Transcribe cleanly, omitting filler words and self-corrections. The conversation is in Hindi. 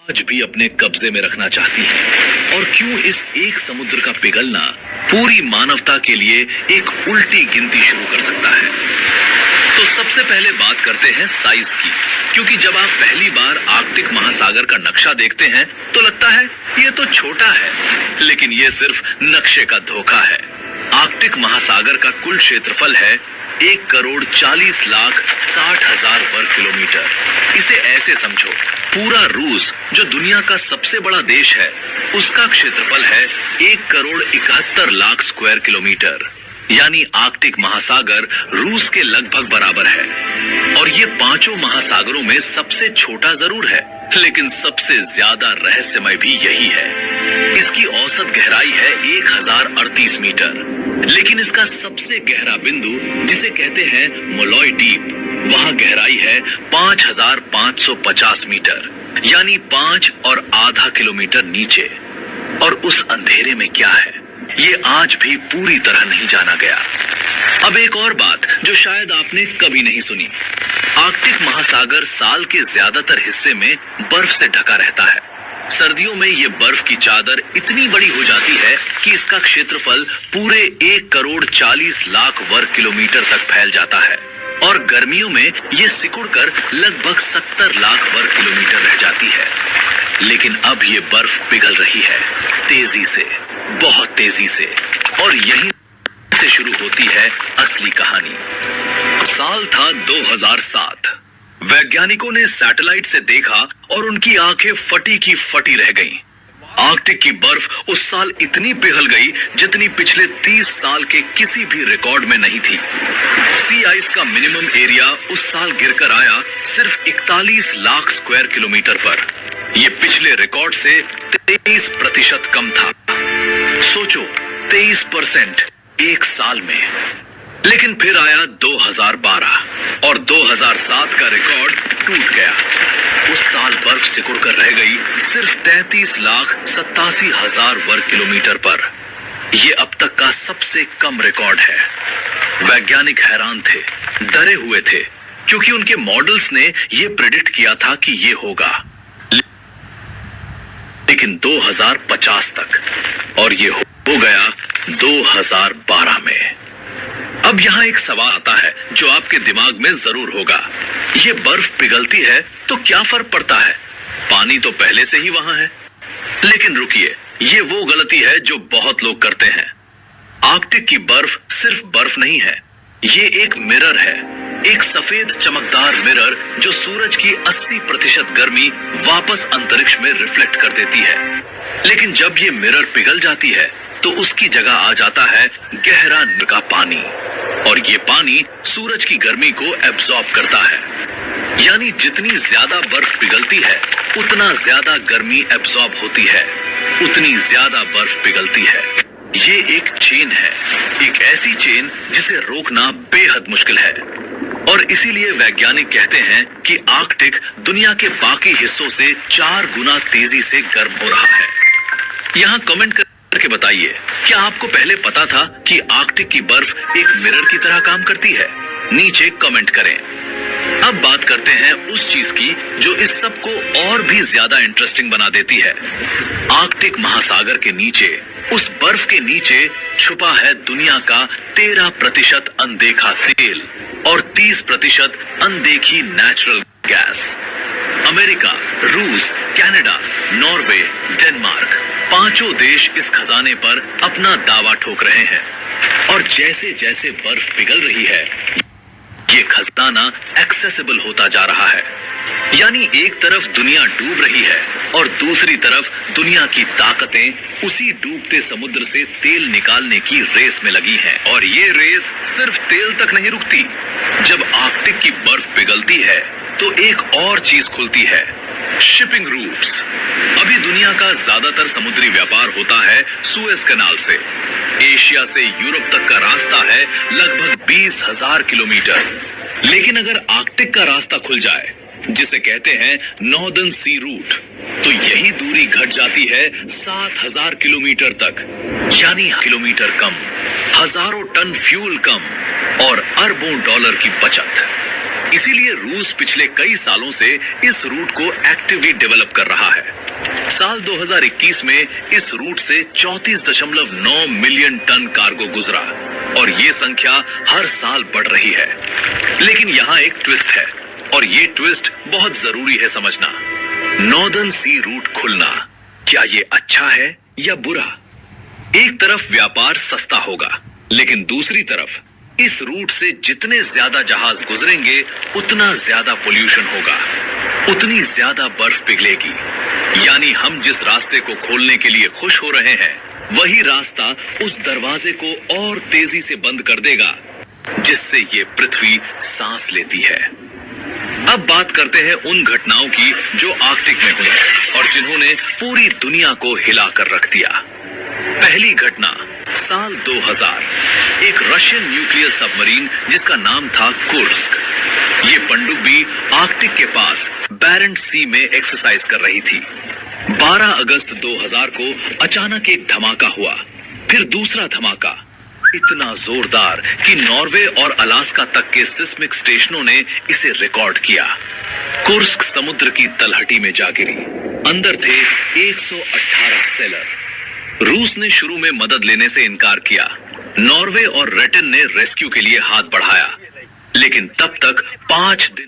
आज भी अपने कब्जे में रखना चाहती है। और क्यों इस एक समुद्र का पिघलना पूरी मानवता के लिए एक उल्टी गिनती शुरू कर सकता है। तो सबसे पहले बात करते हैं साइज की, क्योंकि जब आप पहली बार आर्कटिक महासागर का नक्शा देखते हैं तो लगता है ये तो छोटा है, लेकिन ये सिर्फ नक्शे का धोखा है। आर्कटिक महासागर का कुल क्षेत्रफल है 1,40,60,000 वर्ग किलोमीटर। इसे ऐसे समझो, पूरा रूस जो दुनिया का सबसे बड़ा देश है, उसका क्षेत्रफल है 1,71,00,000 स्क्वायर किलोमीटर। यानी आर्कटिक महासागर रूस के लगभग बराबर है। और ये पांचों महासागरों में सबसे छोटा जरूर है, लेकिन सबसे ज्यादा रहस्यमय भी यही है। इसकी औसत गहराई है 1,038 मीटर, लेकिन इसका सबसे गहरा बिंदु, जिसे कहते हैं मोलॉय डीप, वहां गहराई है 5,550 मीटर, यानी 5.5 किलोमीटर नीचे। और उस अंधेरे में क्या है, ये आज भी पूरी तरह नहीं जाना गया। अब एक और बात जो शायद आपने कभी नहीं सुनी, आर्कटिक महासागर साल के ज्यादातर हिस्से में बर्फ से ढका रहता है। सर्दियों में ये बर्फ की चादर इतनी बड़ी हो जाती है कि इसका क्षेत्रफल पूरे 1,40,00,000 वर्ग किलोमीटर तक फैल जाता है। और गर्मियों में ये सिकुड़कर लगभग 70 लाख वर्ग किलोमीटर रह जाती है। लेकिन अब ये बर्फ पिघल रही है, तेजी से, बहुत तेजी से। और यहीं से शुरू होती है असली कहानी। साल था 2007। वैज्ञानिकों ने सैटेलाइट से देखा और उनकी आंखें फटी की फटी रह गईं। आर्कटिक की बर्फ उस साल इतनी पिघल गई जितनी पिछले 30 साल के किसी भी रिकॉर्ड में नहीं थी। सी आइस का मिनिमम एरिया उस साल गिरकर आया सिर्फ 41 लाख स्क्वायर किलोमीटर पर। यह पिछले रिकॉर्ड से 23% कम था। सोचो, 23% एक साल में। लेकिन फिर आया 2012 और 2007 का रिकॉर्ड टूट गया। उस साल बर्फ सिकुड़कर रह गई सिर्फ 33,87,000 वर्ग किलोमीटर पर। यह अब तक का सबसे कम रिकॉर्ड है। वैज्ञानिक हैरान थे, डरे हुए थे, क्योंकि उनके मॉडल्स ने यह प्रेडिक्ट किया था कि यह होगा, लेकिन 2050 तक, और यह हो गया 2012 में। अब यहाँ एक सवाल आता है जो आपके दिमाग में जरूर होगा, ये बर्फ पिघलती है तो क्या फर्क पड़ता है, पानी तो पहले से ही वहां है। लेकिन रुकिए, ये वो गलती है जो बहुत लोग करते हैं। आर्कटिक की बर्फ सिर्फ बर्फ नहीं है, ये एक मिरर है, एक सफेद चमकदार मिरर जो सूरज की 80% गर्मी वापस अंतरिक्ष में रिफ्लेक्ट कर देती है। लेकिन जब ये मिरर पिघल जाती है तो उसकी जगह आ जाता है गहरा का पानी, और ये पानी सूरज की गर्मी को एब्जॉर्ब करता है। यानी जितनी ज्यादा बर्फ पिघलती है उतना ज्यादा गर्मी एब्जॉर्ब होती है, उतनी ज्यादा बर्फ पिघलती है। ये एक चेन है, एक ऐसी चेन जिसे रोकना बेहद मुश्किल है। और इसीलिए वैज्ञानिक कहते हैं कि आर्कटिक दुनिया के बाकी हिस्सों से 4 गुना तेजी से गर्म हो रहा है। यहाँ कमेंट करके बताइए, क्या आपको पहले पता था कि आर्कटिक की बर्फ एक मिरर की तरह काम करती है? नीचे कमेंट करें। अब बात करते हैं उस चीज की जो इस सब को और भी ज्यादा इंटरेस्टिंग बना देती है। आर्कटिक महासागर के नीचे, उस बर्फ के नीचे छुपा है दुनिया का 13% अनदेखा तेल और 30% अनदेखी नेचुरल गैस। अमेरिका, रूस, कनाडा, नॉर्वे, डेनमार्क, पांचों देश इस खजाने पर अपना दावा ठोक रहे हैं। और जैसे जैसे बर्फ पिघल रही है, ये खजाना एक्सेसिबल होता जा रहा है। यानी एक तरफ दुनिया डूब रही है और दूसरी तरफ दुनिया की ताकतें उसी डूबते समुद्र से तेल निकालने की रेस में लगी हैं। और ये रेस सिर्फ तेल तक नहीं रुकती। जब आर्कटिक की बर्फ पिघलती है तो एक और चीज खुलती है, शिपिंग रूट्स। अभी दुनिया का ज्यादातर समुद्री व्यापार होता है सुएज कनाल से। एशिया से यूरोप तक का रास्ता है लगभग 20,000 किलोमीटर। लेकिन अगर आर्कटिक का रास्ता खुल जाए, जिसे कहते हैं नॉर्दर्न सी रूट, तो यही दूरी घट जाती है 7,000 किलोमीटर तक। यानी किलोमीटर कम, हजारों टन फ्यूल कम और अरबों डॉलर की बचत। इसीलिए रूस पिछले कई सालों से इस रूट को एक्टिवली डेवलप कर रहा है। साल 2021 में इस रूट से 34.9 मिलियन टन कार्गो गुजरा और ये संख्या हर साल बढ़ रही है। लेकिन यहाँ एक ट्विस्ट है और ये ट्विस्ट बहुत जरूरी है समझना। नॉर्दर्न सी रूट खुलना, क्या ये अच्छा है या बुरा? एक तरफ व्यापार सस्ता होगा, लेकिन दूसरी तरफ इस रूट से जितने ज्यादा जहाज गुजरेंगे उतना ज्यादा पोल्यूशन होगा, उतनी ज्यादा बर्फ पिघलेगी। यानी हम जिस रास्ते को खोलने के लिए खुश हो रहे हैं, वही रास्ता उस दरवाजे को और तेजी से बंद कर देगा जिससे ये पृथ्वी सांस लेती है। अब बात करते हैं उन घटनाओं की जो आर्कटिक में हुई और जिन्होंने पूरी दुनिया को हिला कर रख दिया। पहली घटना साल 2000, एक रशियन न्यूक्लियर सबमरीन जिसका नाम था कुर्स्क। ये पनडुब्बी आर्कटिक के पास बैरेंट सी में एक्सरसाइज कर रही थी। 12 अगस्त 2000 को अचानक एक धमाका हुआ, फिर दूसरा धमाका, इतना जोरदार कि नॉर्वे और अलास्का तक के सिस्मिक स्टेशनों ने इसे रिकॉर्ड किया। कुर्स्क समुद्र की तलहटी में जा गिरी। अंदर थे 118 सेलर। रूस ने शुरू में मदद लेने से इनकार किया। नॉर्वे और रेटन ने रेस्क्यू के लिए हाथ बढ़ाया, लेकिन तब तक 5 दिन